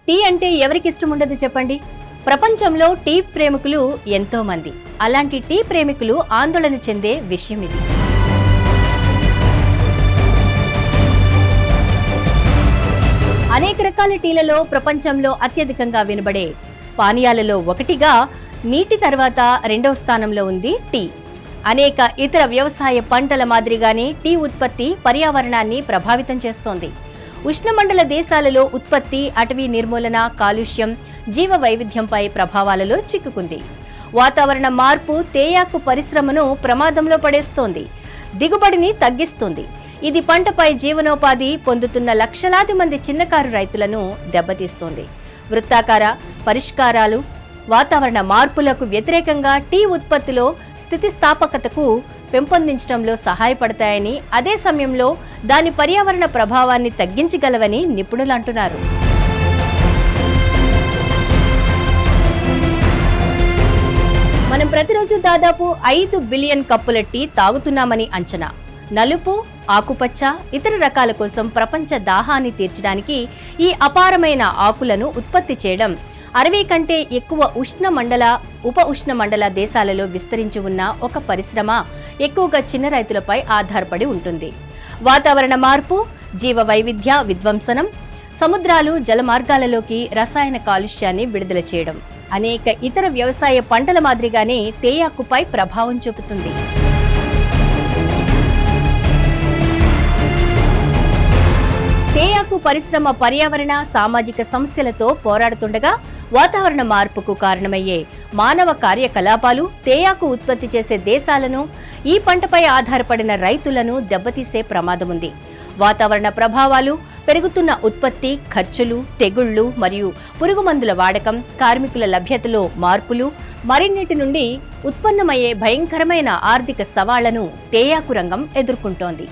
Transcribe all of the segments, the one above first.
Tea అంటే ఎవరికి ఇష్టం ఉండదు చెప్పండి. ప్రపంచంలో టీ ప్రేమికులు ఎంతో మంది. అలాంటి టీ ప్రేమికులు ఆందోళన చెందే విషయం ఇది. అనేక రకాల టీలలో ప్రపంచంలో అత్యధికంగా వినబడే పానీయాలలో ఒకటిగా నీటి తర్వాత రెండవ స్థానంలో ఉంది టీ. అనేక ఇతర వ్యవసాయ పంటల మాదిరిగానే టీ ఉత్పత్తి పర్యావరణాన్ని ప్రభావితం చేస్తోంది. ఉష్ణమండల దేశాలలో ఉత్పత్తి అటవీ నిర్మూలన, కాలుష్యం, జీవ వైవిధ్యంపై ప్రభావాలలో చిక్కుకుంది. వాతావరణ మార్పు తేయాకు పరిశ్రమను ప్రమాదంలో పడేస్తోంది, దిగుబడిని తగ్గిస్తుంది. ఇది పంటపై జీవనోపాధి పొందుతున్న లక్షలాది మంది చిన్నకారు రైతులను దెబ్బతీస్తోంది. వృత్తాకార పరిష్కారాలు వాతావరణ మార్పులకు వ్యతిరేకంగా టీ ఉత్పత్తిలో స్థితిస్థాపకతకు పెంపొందించడంలో సహాయపడతాయని, అదే సమయంలో దాని పర్యావరణ ప్రభావాన్ని తగ్గించగలవని నిపుణులు అంటున్నారు. మనం ప్రతిరోజు దాదాపు 5 బిలియన్ కప్పుల టీ తాగుతున్నామని అంచనా. నలుపు, ఆకుపచ్చ, ఇతర రకాల కోసం ప్రపంచ దాహాన్ని తీర్చడానికి ఈ అపారమైన ఆకులను ఉత్పత్తి చేయడం 60 కంటే ఎక్కువ ఉప ఉష్ణమండల దేశాలలో విస్తరించి ఉన్న ఒక పరిశ్రమ ఎక్కువగా చిన్న రైతులపై ఆధారపడి ఉంటుంది. వాతావరణ మార్పు, జీవ వైవిధ్య విధ్వంసనం, సముద్రాలు, జలమార్గాలలోకి రసాయన కాలుష్యాన్ని విడుదల చేయడం అనేక ఇతర వ్యవసాయ పంటల మాదిరిగానే తేయాకుపై ప్రభావం చూపుతుంది. తేయాకు పరిశ్రమ పర్యావరణ, సామాజిక సమస్యలతో పోరాడుతుండగా వాతావరణ మార్పుకు కారణమయ్యే మానవ కార్యకలాపాలు తేయాకు ఉత్పత్తి చేసే దేశాలను, ఈ పంటపై ఆధారపడిన రైతులను దెబ్బతీసే ప్రమాదముంది. వాతావరణ ప్రభావాలు, పెరుగుతున్న ఉత్పత్తి ఖర్చులు, తెగుళ్లు మరియు పురుగుమందుల వాడకం, కార్మికుల లభ్యతలో మార్పులు, మరిన్నిటి నుండి ఉత్పన్నమయ్యే భయంకరమైన ఆర్థిక సవాళ్లను తేయాకు రంగం ఎదుర్కొంటోంది.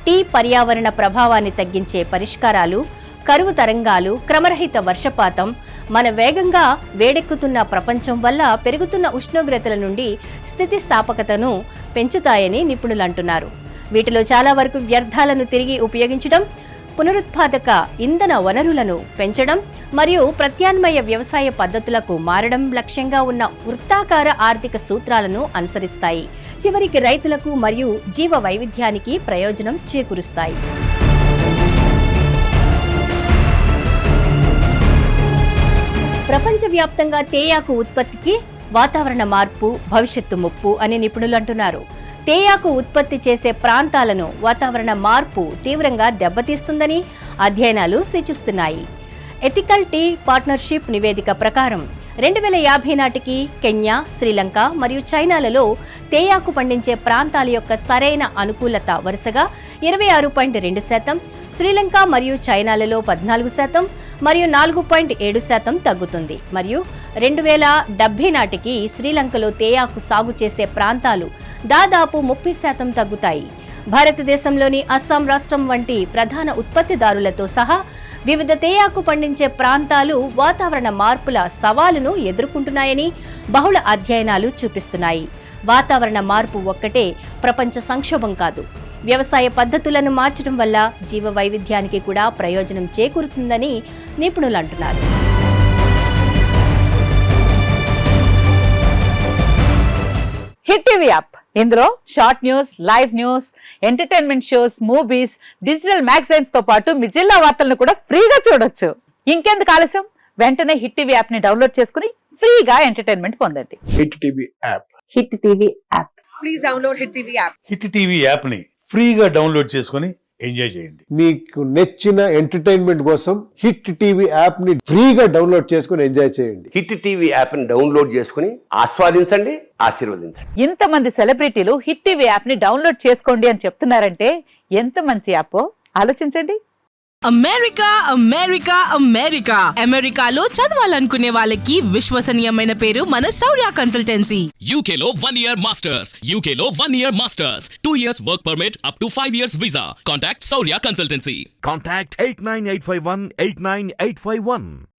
టీ పర్యావరణ ప్రభావాన్ని తగ్గించే పరిష్కారాలు, కరువు తరంగాలు, క్రమరహిత వర్షపాతం, మన వేగంగా వేడెక్కుతున్న ప్రపంచం వల్ల పెరుగుతున్న ఉష్ణోగ్రతల నుండి స్థితిస్థాపకతను పెంచుతాయని నిపుణులు అంటున్నారు. వీటిలో చాలా వరకు వ్యర్థాలను తిరిగి ఉపయోగించడం, పునరుత్పాదక ఇంధన వనరులను పెంచడం మరియు ప్రత్యామ్నాయ వ్యవసాయ పద్ధతులకు మారడం లక్ష్యంగా ఉన్న వృత్తాకార ఆర్థిక సూత్రాలను అనుసరిస్తాయి. చివరికి రైతులకు మరియు జీవ వైవిధ్యానికి ప్రయోజనం చేకూరుస్తాయి. ప్రపంచవ్యాప్తంగా తేయాకు ఉత్పత్తికి వాతావరణ మార్పు భవిష్యత్తు ముప్పు అని నిపుణులు అంటున్నారు. తేయాకు ఉత్పత్తి చేసే ప్రాంతాలను వాతావరణ మార్పు తీవ్రంగా దెబ్బతీస్తుందని అధ్యయనాలు సూచిస్తున్నాయి. ఎథికల్ టీ పార్ట్నర్షిప్ నివేదిక ప్రకారం 2050 నాటికి కెన్యా, శ్రీలంక మరియు చైనాలలో తేయాకు పండించే ప్రాంతాల యొక్క సరైన అనుకూలత వరుసగా 26.2%, శ్రీలంక మరియు చైనాలలో 14% మరియు 4.7% తగ్గుతుంది. మరియు 2070 నాటికి శ్రీలంకలో తేయాకు సాగు చేసే ప్రాంతాలు దాదాపు 30% తగ్గుతాయి. భారతదేశంలోని అస్సాం రాష్ట్రం వంటి ప్రధాన ఉత్పత్తిదారులతో సహా వివిధ తేయాకు పండించే ప్రాంతాలు వాతావరణ మార్పుల సవాలును ఎదుర్కొంటున్నాయని బహుళ అధ్యయనాలు చూపిస్తున్నాయి. వాతావరణ మార్పు ఒక్కటే ప్రపంచ సంక్షోభం కాదు. వ్యవసాయ పద్ధతులను మార్చడం వల్ల జీవ వైవిధ్యానికి కూడా ప్రయోజనం చేకూరుతుందని నిపుణులు అంటున్నారు. హిట్ టీవీ యాప్, ఇందులో short news, live news, entertainment shows, movies, digital magazines తో పాటు మీ జిల్లా వార్తలను కూడా ఫ్రీగా చూడొచ్చు. ఇంకెందుకు ఆలస్యం, వెంటనే హిట్ టీవీ యాప్ ని డౌన్లోడ్ చేసుకుని ఫ్రీగా ఎంటర్టైన్మెంట్ పొందండి. Hit TV app. Hit TV app. Please download hit TV app. Hit TV app ని ఫ్రీగా డౌన్లోడ్ చేసుకుని ఎంజాయ్ చేయండి. మీకు నచ్చిన ఎంటర్టైన్మెంట్ కోసం హిట్ టీవీ యాప్ ని ఫ్రీగా డౌన్లోడ్ చేసుకుని ఎంజాయ్ చేయండి. హిట్ టీవీ యాప్ ని డౌన్లోడ్ చేసుకుని ఆస్వాదించండి, ఆశీర్వదించండి. ఇంతమంది సెలబ్రిటీలు హిట్ టీవీ యాప్ ని డౌన్లోడ్ చేసుకోండి అని చెప్తున్నారంటే ఎంత మంచి యాప్ ఆలోచించండి. అమెరికా అమెరికా అమెరికా అమెరికాలో చదవాలనుకునే వాళ్ళకి విశ్వసనీయమైన పేరు మన శౌర్య కన్సల్టెన్సీ. UK లో 1 year masters, UK లో 1 year masters, 2 years work permit up to 5 years visa. Contact Shaurya Consultancy. Contact 89851 89851.